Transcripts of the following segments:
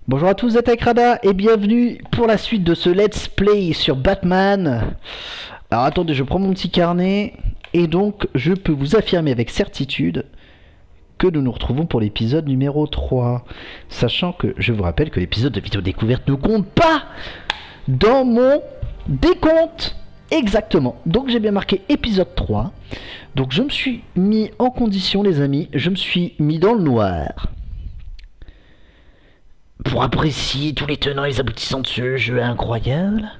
Bonjour à tous, c'est Rada et bienvenue pour la suite de ce Let's Play sur Batman. Alors attendez, je prends mon petit carnet et donc je peux vous affirmer avec certitude que nous nous retrouvons pour l'épisode numéro 3. Sachant que je vous rappelle que l'épisode de vidéo découverte ne compte pas dans mon décompte. Exactement, donc j'ai bien marqué épisode 3. Donc je me suis mis en condition les amis, je me suis mis dans le noir pour apprécier tous les tenants et les aboutissants de ce jeu incroyable.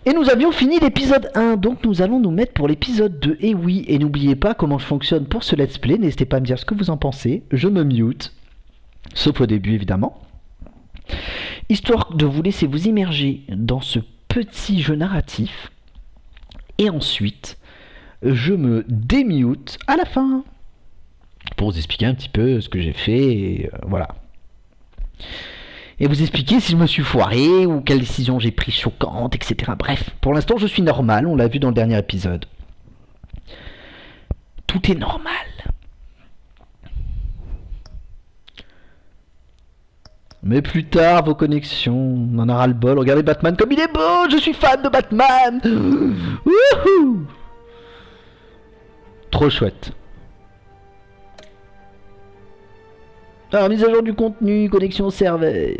Et nous avions fini l'épisode 1, donc nous allons nous mettre pour l'épisode 2. Et oui, et n'oubliez pas comment je fonctionne pour ce let's play, n'hésitez pas à me dire ce que vous en pensez, je me mute, sauf au début évidemment, histoire de vous laisser vous immerger dans ce petit jeu narratif, et ensuite, je me démute à la fin, pour vous expliquer un petit peu ce que j'ai fait, et voilà. Et vous expliquer si je me suis foiré ou quelle décision j'ai prise choquante, etc. Bref, pour l'instant je suis normal, on l'a vu dans le dernier épisode. Tout est normal. Mais plus tard, vos connexions, on en aura le bol. Regardez Batman comme il est beau, je suis fan de Batman. Wouhou. Trop chouette. Alors, mise à jour du contenu, connexion au serveur.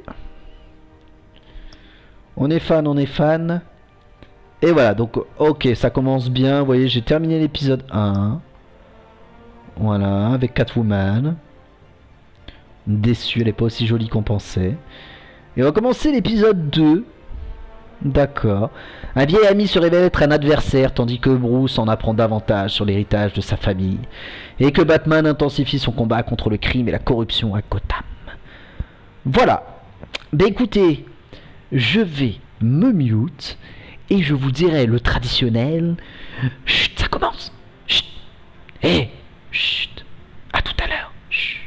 On est fan, on est fan. Et voilà, donc ok, ça commence bien. Vous voyez, j'ai terminé l'épisode 1. Voilà, avec Catwoman. Déçu, elle est pas aussi jolie qu'on pensait. Et on va commencer l'épisode 2. D'accord. Un vieil ami se révèle être un adversaire tandis que Bruce en apprend davantage sur l'héritage de sa famille et que Batman intensifie son combat contre le crime et la corruption à Gotham. Voilà. Ben écoutez, je vais me mute et je vous dirai le traditionnel. Chut, ça commence. Chut. Hé, chut. À tout à l'heure. Chut.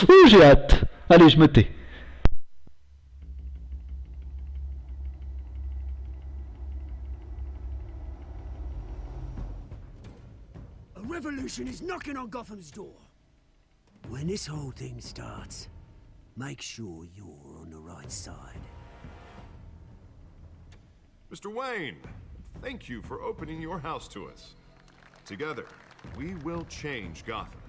Oh, j'ai hâte. Allez, je me tais. A revolution is knocking on Gotham's door. When this whole thing starts, make sure you're on the right side. Mr. Wayne, thank you for opening your house to us. Together, we will change Gotham.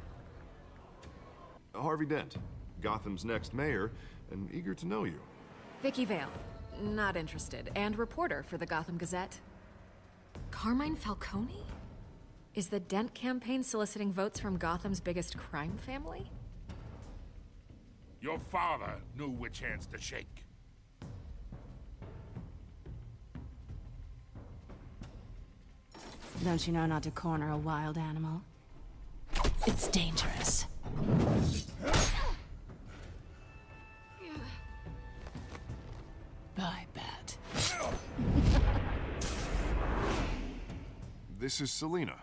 Harvey Dent, Gotham's next mayor, and eager to know you. Vicky Vale, not interested, and reporter for the Gotham Gazette. Carmine Falcone? Is the Dent campaign soliciting votes from Gotham's biggest crime family? Your father knew which hands to shake. Don't you know not to corner a wild animal? It's dangerous. Bye, Bat. This is Selina.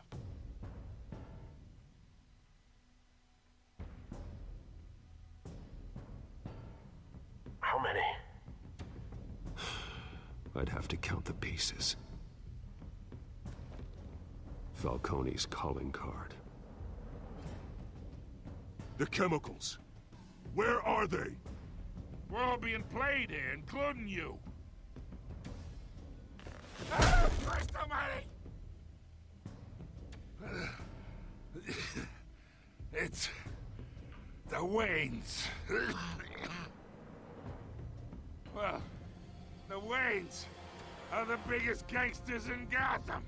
How many? I'd have to count the pieces. Falcone's calling card. The chemicals. Where are they? We're all being played here, including you. Ah, Christ almighty! It's the Waynes. Well, the Waynes are the biggest gangsters in Gotham.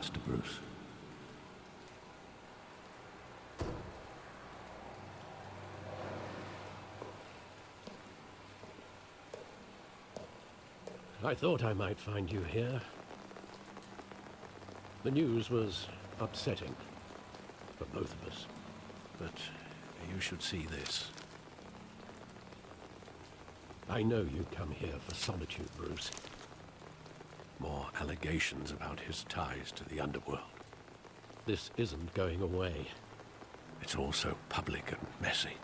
Master Bruce. I thought I might find you here. The news was upsetting for both of us. But you should see this. I know you come here for solitude, Bruce. More allegations about his ties to the underworld. This isn't going away. It's all so public and messy.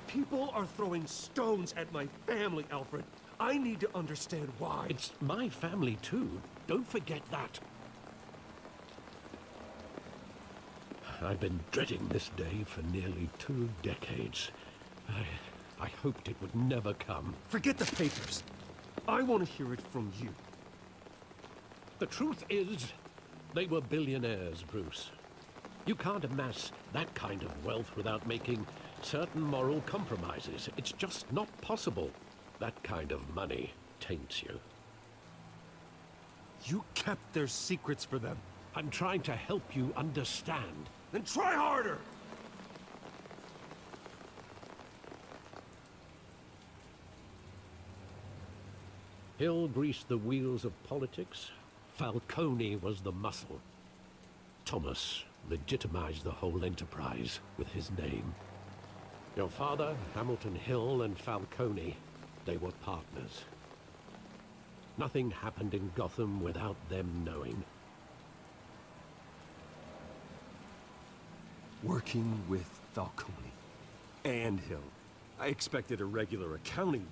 People are throwing stones at my family, Alfred. I need to understand why. It's my family too. Don't forget that. I've been dreading this day for nearly 2 decades. I hoped it would never come. Forget the papers. I want to hear it from you. The truth is, they were billionaires, Bruce. You can't amass that kind of wealth without making certain moral compromises. It's just not possible. That kind of money taints you. You kept their secrets for them. I'm trying to help you understand. Then try harder! Hill greased the wheels of politics. Falcone was the muscle. Thomas legitimized the whole enterprise with his name. Your father, Hamilton Hill, and Falcone, they were partners. Nothing happened in Gotham without them knowing. Working with Falcone and Hill. I expected a regular accounting,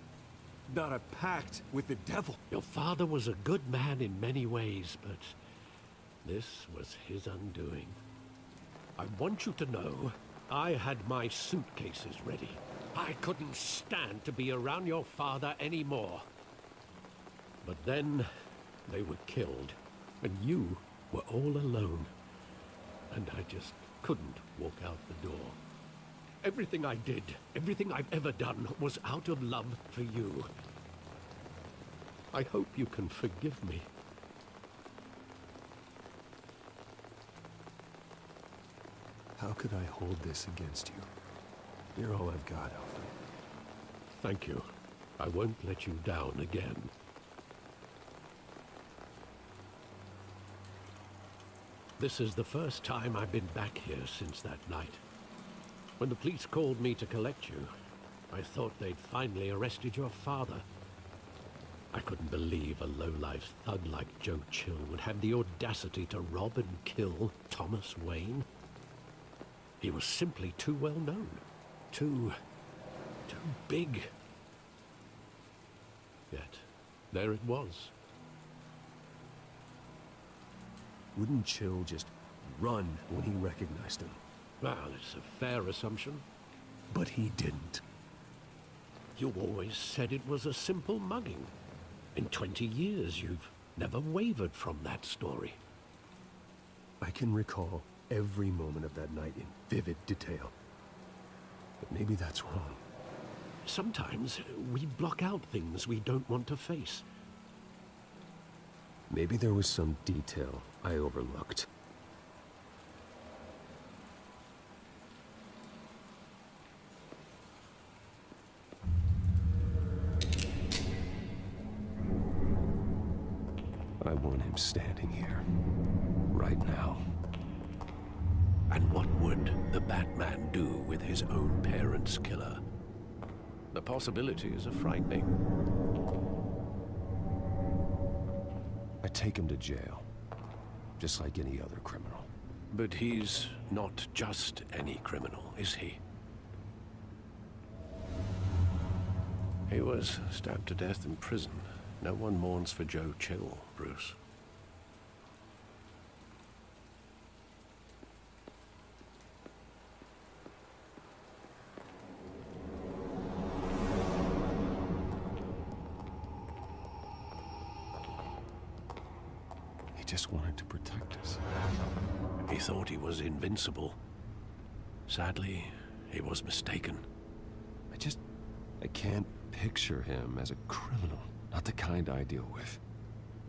not a pact with the devil. Your father was a good man in many ways, but this was his undoing. I want you to know, I had my suitcases ready. I couldn't stand to be around your father anymore. But then, they were killed, and you were all alone. And I just couldn't walk out the door. Everything I did, everything I've ever done, was out of love for you. I hope you can forgive me. How could I hold this against you? You're all I've got, Alfred. Thank you. I won't let you down again. This is the first time I've been back here since that night. When the police called me to collect you, I thought they'd finally arrested your father. I couldn't believe a low-life thug like Joe Chill would have the audacity to rob and kill Thomas Wayne. He was simply too well known. Too big. Yet, there it was. Wouldn't Chill just run when he recognized him? Well, it's a fair assumption. But he didn't. You always said it was a simple mugging. In 20 years, you've never wavered from that story. I can recall every moment of that night in vivid detail. But maybe that's wrong. Sometimes we block out things we don't want to face. Maybe there was some detail I overlooked. I want him standing here, right now. And what would the Batman do with his own parents' killer? The possibilities are frightening. I take him to jail, just like any other criminal. But he's not just any criminal, is he? He was stabbed to death in prison. No one mourns for Joe Chill, Bruce. He just wanted to protect us. He thought he was invincible. Sadly, he was mistaken. I can't picture him as a criminal. Not the kind I deal with.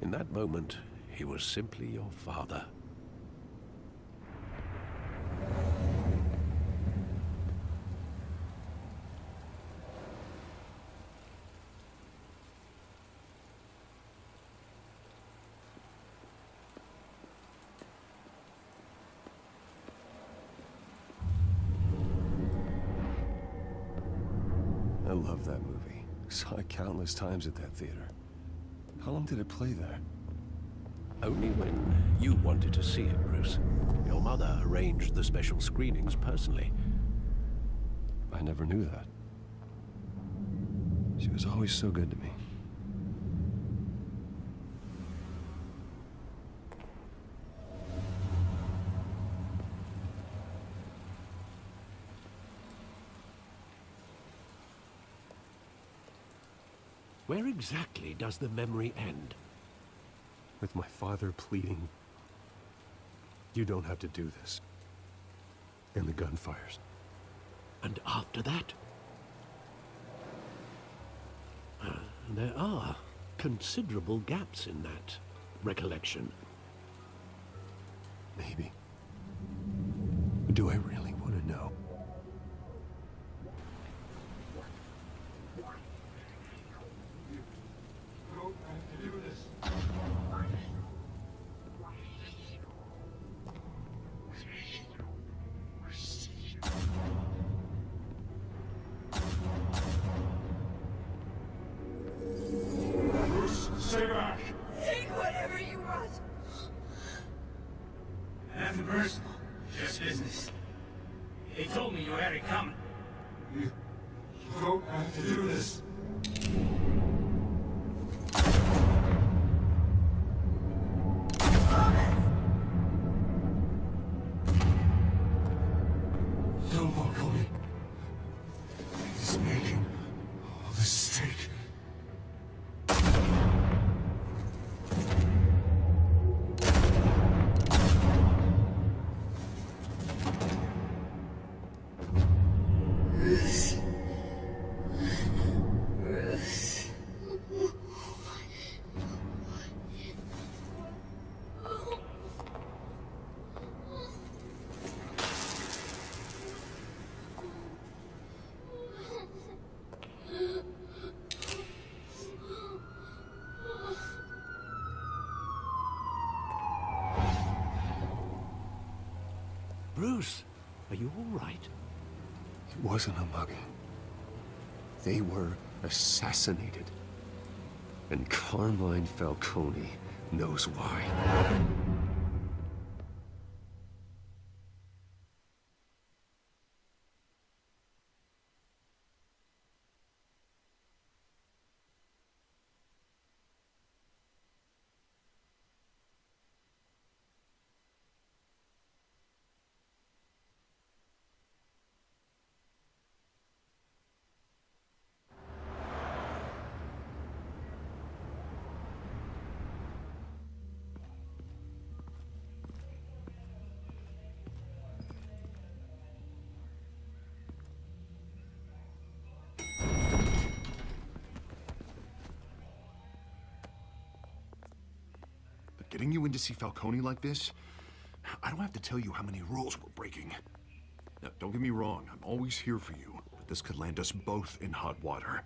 In that moment, he was simply your father. love that movie. Saw it countless times at that theater. How long did it play there? Only when you wanted to see it, Bruce. Your mother arranged the special screenings personally. I never knew that. She was always so good to me. Where exactly does the memory end? With my father pleading, "You don't have to do this." And the gunfires. And after that? There are considerable gaps in that recollection. Maybe. Do I really want to know? Stay back! Take whatever you want. Nothing personal, just business. He told me you had it coming. You don't have to do this. Don't Falcone. He's making a mistake. Bruce, are you all right? It wasn't a mugging. They were assassinated. And Carmine Falcone knows why. Getting you in to see Falcone like this? I don't have to tell you how many rules we're breaking. Now, don't get me wrong, I'm always here for you, but this could land us both in hot water.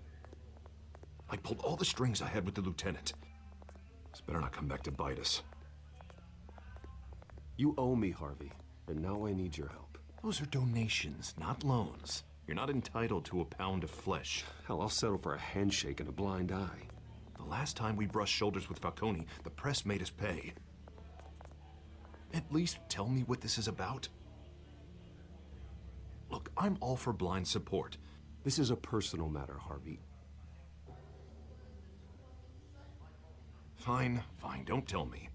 I pulled all the strings I had with the lieutenant. This better not come back to bite us. You owe me, Harvey, and now I need your help. Those are donations, not loans. You're not entitled to a pound of flesh. Hell, I'll settle for a handshake and a blind eye. The last time we brushed shoulders with Falcone, the press made us pay. At least tell me what this is about. Look, I'm all for blind support. This is a personal matter, Harvey. Fine, don't tell me.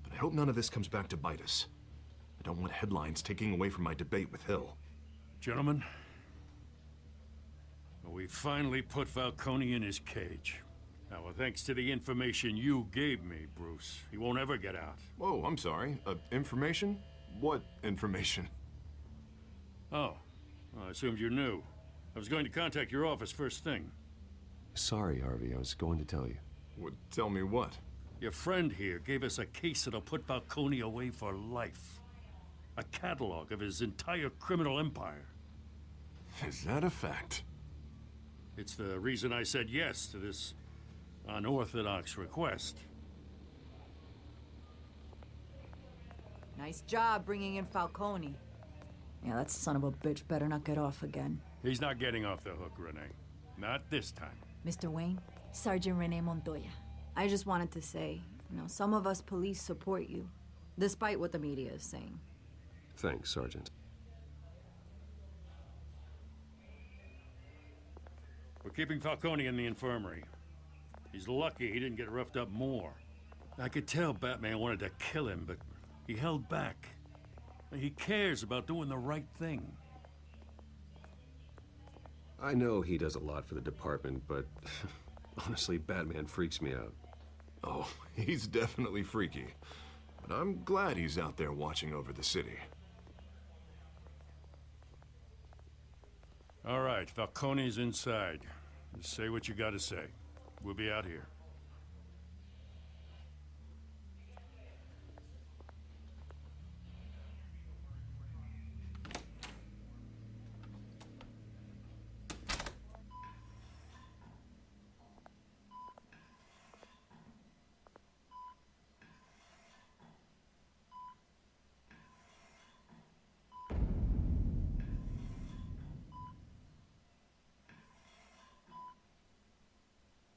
But I hope none of this comes back to bite us. I don't want headlines taking away from my debate with Hill. Gentlemen, we finally put Falcone in his cage. Now, thanks to the information you gave me, Bruce, he won't ever get out. Whoa, I'm sorry. Information? What information? Oh, well, I assumed you knew. I was going to contact your office first thing. Sorry, Harvey, I was going to tell you. Would tell me what? Your friend here gave us a case that'll put Falcone away for life. A catalog of his entire criminal empire. Is that a fact? It's the reason I said yes to this unorthodox request. Nice job bringing in Falcone. Yeah, that son of a bitch better not get off again. He's not getting off the hook, Renee. Not this time. Mr. Wayne, Sergeant Rene Montoya. I just wanted to say, some of us police support you, despite what the media is saying. Thanks, Sergeant. We're keeping Falcone in the infirmary. He's lucky he didn't get roughed up more. I could tell Batman wanted to kill him, but he held back. He cares about doing the right thing. I know he does a lot for the department, but honestly, Batman freaks me out. Oh, he's definitely freaky. But I'm glad he's out there watching over the city. All right, Falcone's inside. Just say what you gotta say. We'll be out here.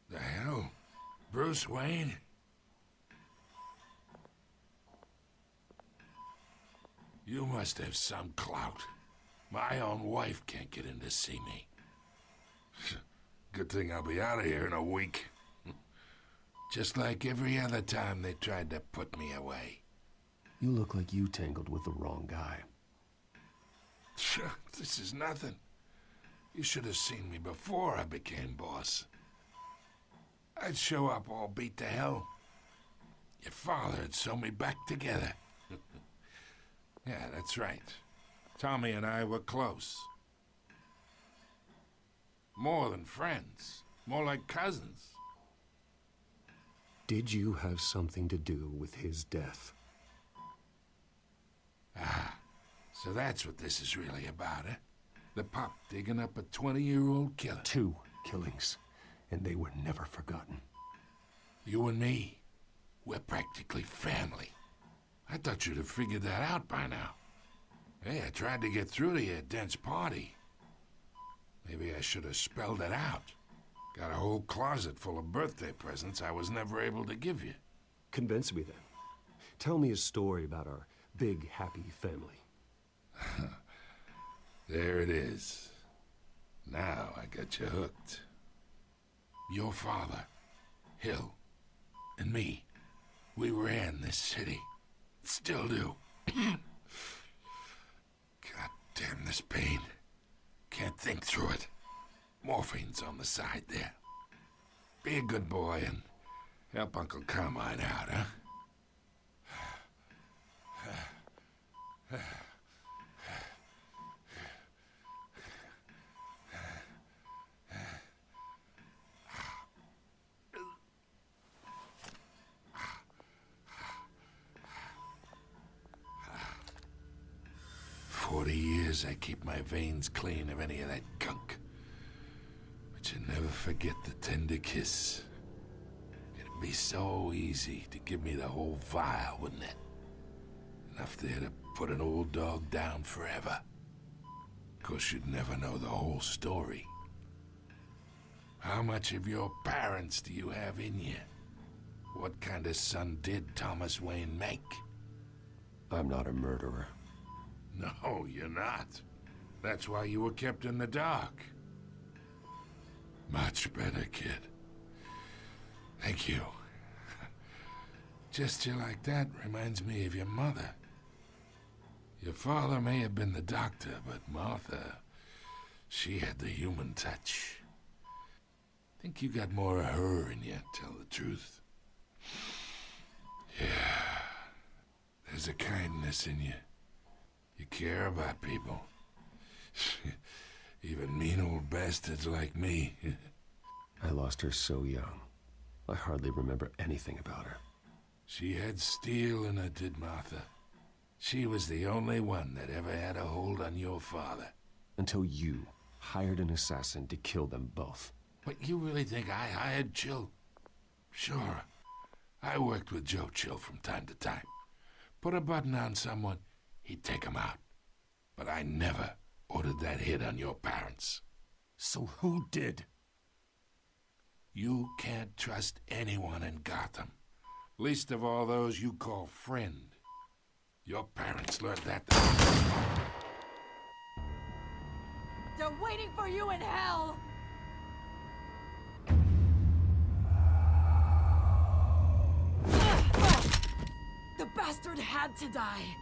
The hell? Bruce Wayne? You must have some clout. My own wife can't get in to see me. Good thing I'll be out of here in a week. Just like every other time they tried to put me away. You look like you tangled with the wrong guy. This is nothing. You should have seen me before I became boss. I'd show up all beat to hell. Your father'd sew me back together. Yeah, that's right. Tommy and I were close. More than friends. More like cousins. Did you have something to do with his death? Ah, so that's what this is really about, eh? The pup digging up a 20-year-old killer. 2 killings, and they were never forgotten. You and me, we're practically family. I thought you'd have figured that out by now. Hey, I tried to get through to your dense party. Maybe I should have spelled it out. Got a whole closet full of birthday presents I was never able to give you. Convince me then. Tell me a story about our big, happy family. There it is. Now I got you hooked. Your father, Hill, and me, we ran this city. Still do. God damn this pain. Can't think through it. Morphine's on the side there. Be a good boy and help Uncle Carmine out, huh? 40 years I keep my veins clean of any of that gunk. But you never forget the tender kiss. It'd be so easy to give me the whole vial, wouldn't it? Enough there to put an old dog down forever. Of course, you'd never know the whole story. How much of your parents do you have in you? What kind of son did Thomas Wayne make? I'm not a murderer. No, you're not. That's why you were kept in the dark. Much better, kid. Thank you. Gesture like that reminds me of your mother. Your father may have been the doctor, but Martha, she had the human touch. Think you got more of her in you, tell the truth. Yeah, there's a kindness in you. You care about people. Even mean old bastards like me. I lost her so young. I hardly remember anything about her. She had steel in her, did Martha. She was the only one that ever had a hold on your father. Until you hired an assassin to kill them both. But you really think I hired Chill? Sure. I worked with Joe Chill from time to time. Put a button on someone, he'd take him out. But I never ordered that hit on your parents. So who did? You can't trust anyone in Gotham. Least of all those you call friend. Your parents learned that. They're waiting for you in hell! The bastard had to die.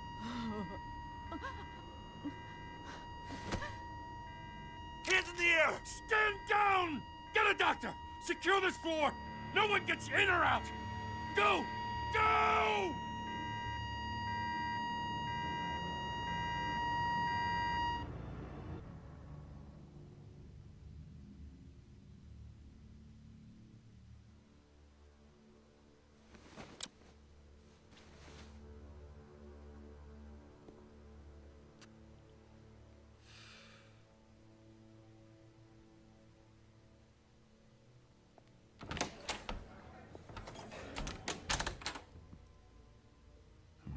Hands in the air! Stand down! Get a doctor! Secure this floor! No one gets in or out! Go! Go!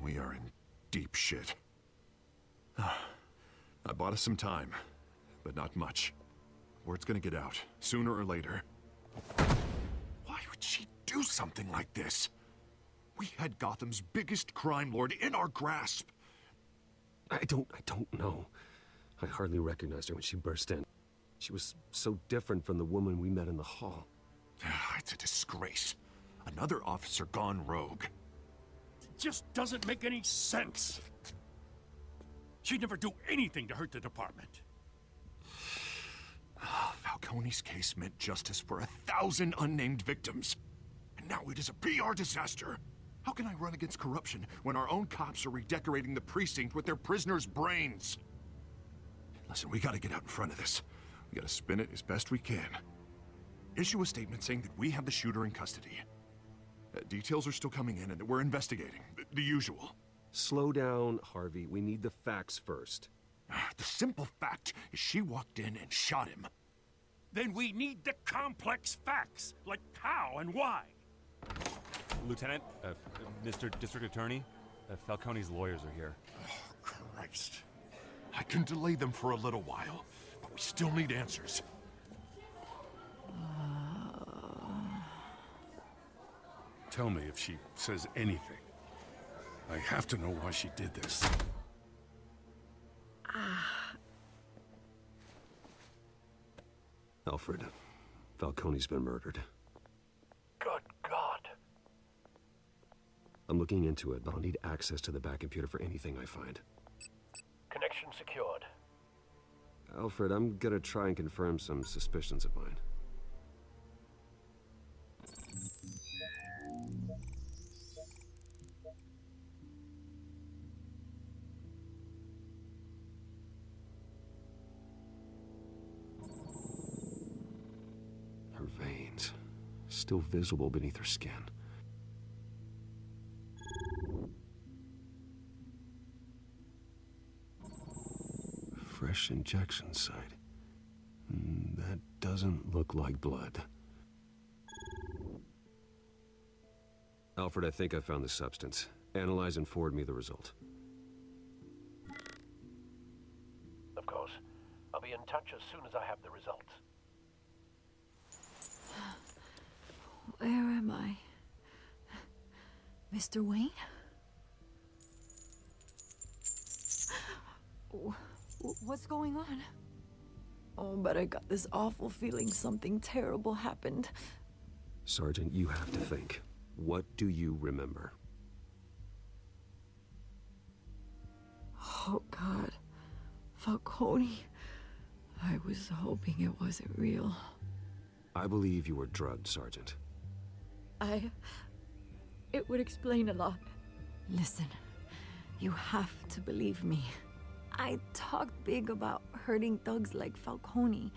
We are in deep shit. I bought us some time, but not much. Word's gonna get out, sooner or later. Why would she do something like this? We had Gotham's biggest crime lord in our grasp. I don't know. I hardly recognized her when she burst in. She was so different from the woman we met in the hall. It's a disgrace. Another officer gone rogue. It just doesn't make any sense. She'd never do anything to hurt the department. Falcone's case meant justice for 1,000 unnamed victims. And now it is a PR disaster. How can I run against corruption when our own cops are redecorating the precinct with their prisoners' brains? Listen, we gotta get out in front of this. We gotta spin it as best we can. Issue a statement saying that we have the shooter in custody. Details are still coming in and that we're investigating. The usual. Slow down, Harvey. We need the facts first. The simple fact is she walked in and shot him. Then we need the complex facts, like how and why. Lieutenant, Mr. District Attorney, Falcone's lawyers are here. Oh, Christ. I can delay them for a little while, but we still need answers. Tell me if she says anything. I have to know why she did this. Alfred, Falcone's been murdered. Good God. I'm looking into it, but I'll need access to the back computer for anything I find. Connection secured. Alfred, I'm gonna try and confirm some suspicions of mine. Her veins, still visible beneath her skin. Fresh injection site. That doesn't look like blood. Alfred, I think I found the substance. Analyze and forward me the result. Of course. I'll be in touch as soon as I have the results. Where am I? Mr. Wayne? What's going on? Oh, but I got this awful feeling something terrible happened. Sergeant, you have to think. What do you remember? Oh, God. Falcone. I was hoping it wasn't real. I believe you were drugged, Sergeant. It would explain a lot. Listen, you have to believe me. I talked big about hurting thugs like Falcone,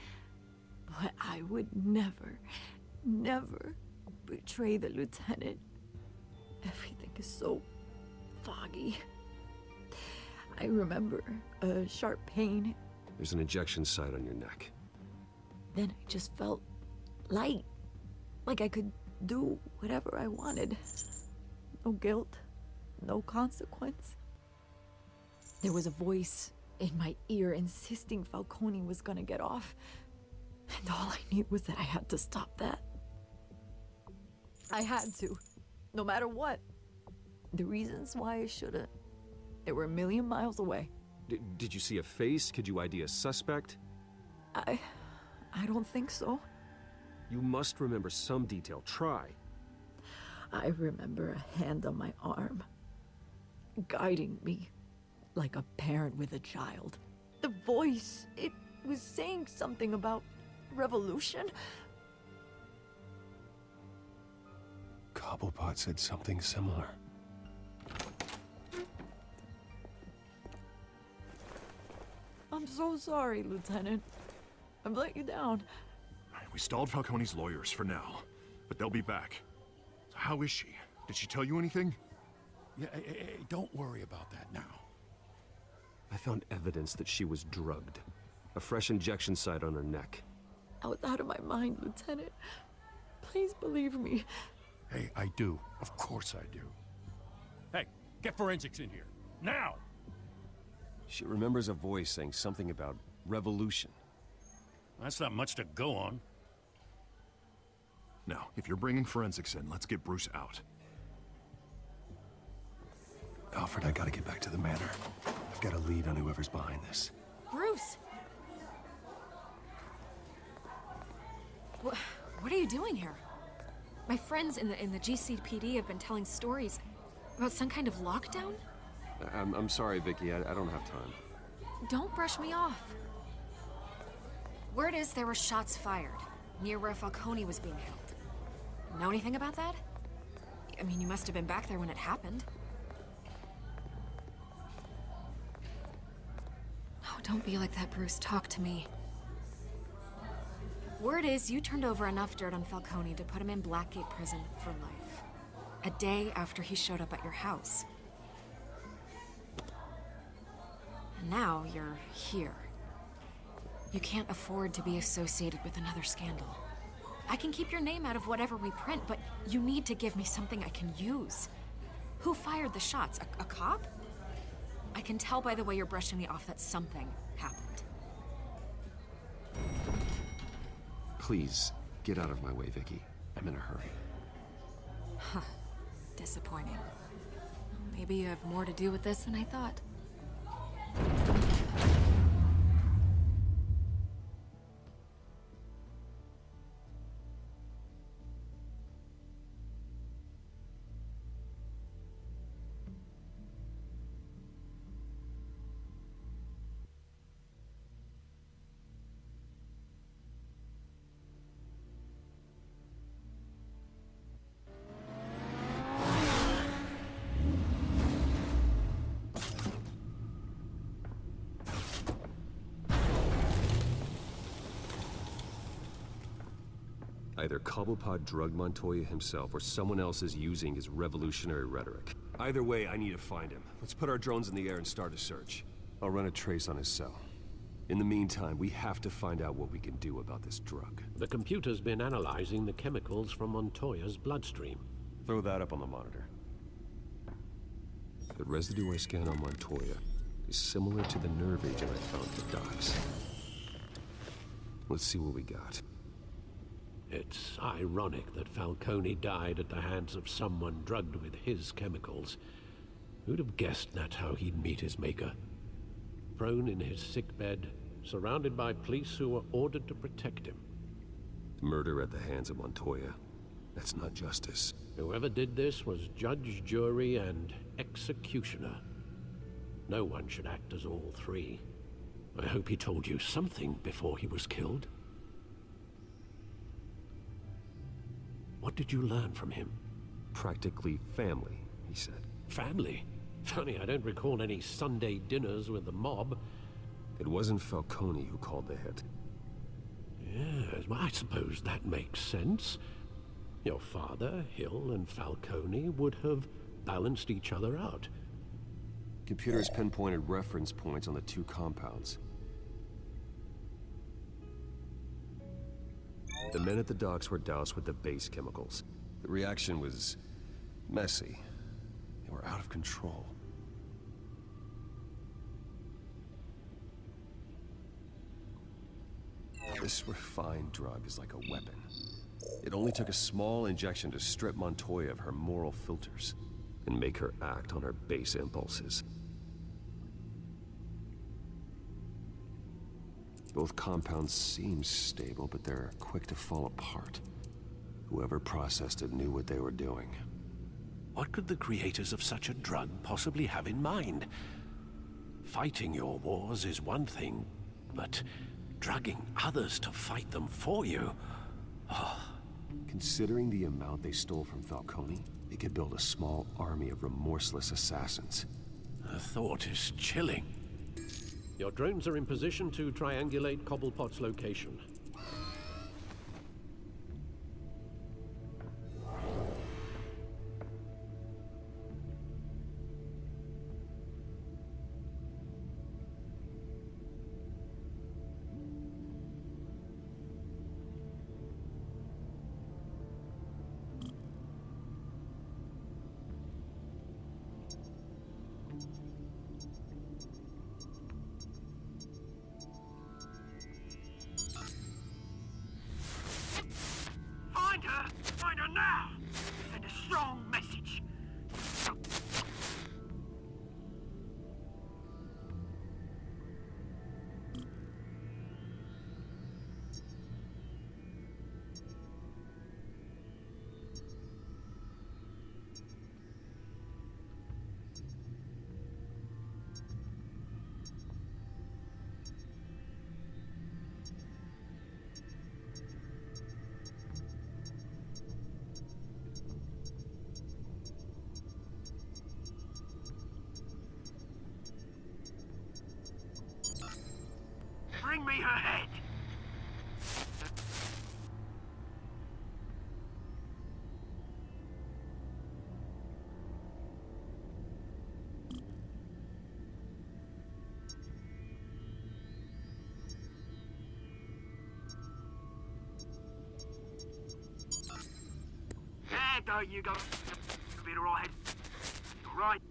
but I would never, never betray the lieutenant. Everything is so foggy. I remember a sharp pain. There's an injection site on your neck. Then I just felt light, like I could do whatever I wanted. No guilt, no consequence. There was a voice in my ear insisting Falcone was gonna get off. And all I knew was that I had to stop that. I had to. No matter what. The reasons why I shouldn't, they were a million miles away. Did you see a face? Could you ID a suspect? I don't think so. You must remember some detail. Try. I remember a hand on my arm, guiding me like a parent with a child. The voice, it was saying something about revolution. Cobblepot said something similar. I'm so sorry, Lieutenant. I've let you down. We stalled Falcone's lawyers for now, but they'll be back. So how is she? Did she tell you anything? Yeah, hey, don't worry about that now. I found evidence that she was drugged. A fresh injection site on her neck. I was out of my mind, Lieutenant. Please believe me. Hey, I do. Of course I do. Hey, get forensics in here. Now! She remembers a voice saying something about revolution. That's not much to go on. Now, if you're bringing forensics in, let's get Bruce out. Alfred, I gotta get back to the manor. I've got a lead on whoever's behind this. Bruce! What are you doing here? My friends in the GCPD have been telling stories about some kind of lockdown? I'm sorry, Vicky. I don't have time. Don't brush me off. Word is there were shots fired near where Falcone was being held. Know anything about that? I mean, you must have been back there when it happened. Oh, don't be like that, Bruce. Talk to me. Word is you turned over enough dirt on Falcone to put him in Blackgate Prison for life. A day after he showed up at your house. And now you're here. You can't afford to be associated with another scandal. I can keep your name out of whatever we print, but you need to give me something I can use. Who fired the shots? A cop? I can tell by the way you're brushing me off that something happened. Please, get out of my way, Vicky. I'm in a hurry. Huh. Disappointing. Maybe you have more to do with this than I thought. Either Cobblepot drugged Montoya himself, or someone else is using his revolutionary rhetoric. Either way, I need to find him. Let's put our drones in the air and start a search. I'll run a trace on his cell. In the meantime, we have to find out what we can do about this drug. The computer's been analyzing the chemicals from Montoya's bloodstream. Throw that up on the monitor. The residue I scanned on Montoya is similar to the nerve agent I found at the docks. Let's see what we got. It's ironic that Falcone died at the hands of someone drugged with his chemicals. Who'd have guessed that's how he'd meet his maker? Prone in his sickbed, surrounded by police who were ordered to protect him. Murder at the hands of Montoya. That's not justice. Whoever did this was judge, jury, and executioner. No one should act as all three. I hope he told you something before he was killed. What did you learn from him? Practically family, he said. Family? Funny, I don't recall any Sunday dinners with the mob. It wasn't Falcone who called the hit. Yes, well, I suppose that makes sense. Your father, Hill, and Falcone would have balanced each other out. Computers pinpointed reference points on the two compounds. The men at the docks were doused with the base chemicals. The reaction was messy. They were out of control. This refined drug is like a weapon. It only took a small injection to strip Montoya of her moral filters and make her act on her base impulses. Both compounds seem stable, but they're quick to fall apart. Whoever processed it knew what they were doing. What could the creators of such a drug possibly have in mind? Fighting your wars is one thing, but drugging others to fight them for you... Oh. Considering the amount they stole from Falcone, they could build a small army of remorseless assassins. The thought is chilling. Your drones are in position to triangulate Cobblepot's location. Find her now! Send a strong message. Bring me her head. There you go. Be all right. All right.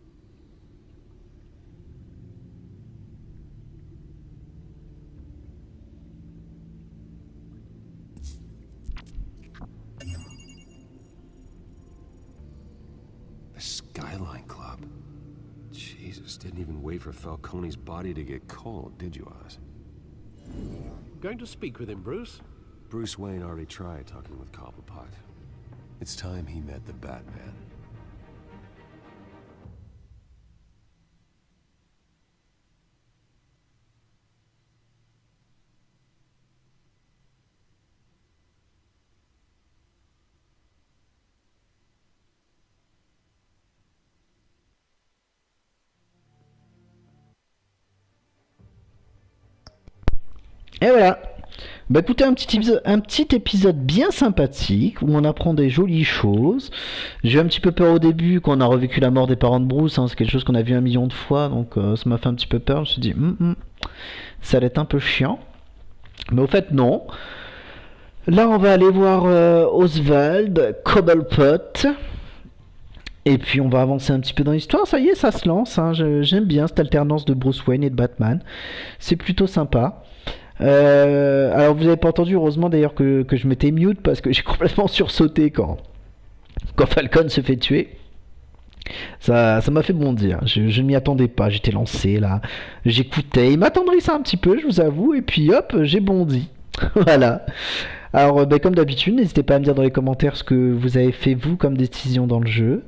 The Skyline Club. Jesus, didn't even wait for Falcone's body to get cold, did you, Oz? Going to speak with him, Bruce? Bruce Wayne already tried talking with Cobblepot. It's time he met the Batman. Et voilà. Bah écoutez, un petit épisode bien sympathique où on apprend des jolies choses. J'ai eu un petit peu peur au début quand on a revécu la mort des parents de Bruce, hein, c'est quelque chose qu'on a vu 1 million de fois, donc ça m'a fait un petit peu peur. Je me suis dit, ça allait être un peu chiant. Mais au fait, non. Là, on va aller voir Oswald, Cobblepot. Et puis on va avancer un petit peu dans l'histoire. Ça y est, ça se lance. Hein. J'aime bien cette alternance de Bruce Wayne et de Batman. C'est plutôt sympa. Alors vous avez pas entendu, heureusement d'ailleurs que je m'étais mute parce que j'ai complètement sursauté quand Falcon se fait tuer. Ça m'a fait bondir. Je ne m'y attendais pas. J'étais lancé là. J'écoutais. Il m'attendrissait un petit peu, je vous avoue. Et puis hop, j'ai bondi. Voilà. Alors comme d'habitude, n'hésitez pas à me dire dans les commentaires ce que vous avez fait vous comme décision dans le jeu.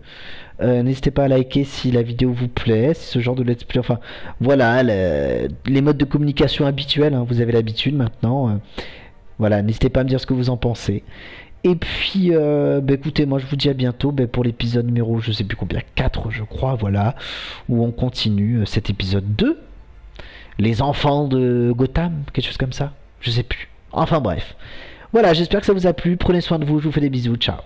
N'hésitez pas à liker si la vidéo vous plaît, si ce genre de let's play, enfin voilà, les modes de communication habituels, hein, vous avez l'habitude maintenant. Voilà, n'hésitez pas à me dire ce que vous en pensez. Et puis, écoutez, moi je vous dis à bientôt pour l'épisode numéro, je sais plus combien, 4 je crois, voilà, où on continue cet épisode 2. Les enfants de Gotham, quelque chose comme ça, je sais plus. Enfin bref. Voilà, j'espère que ça vous a plu, prenez soin de vous, je vous fais des bisous, ciao.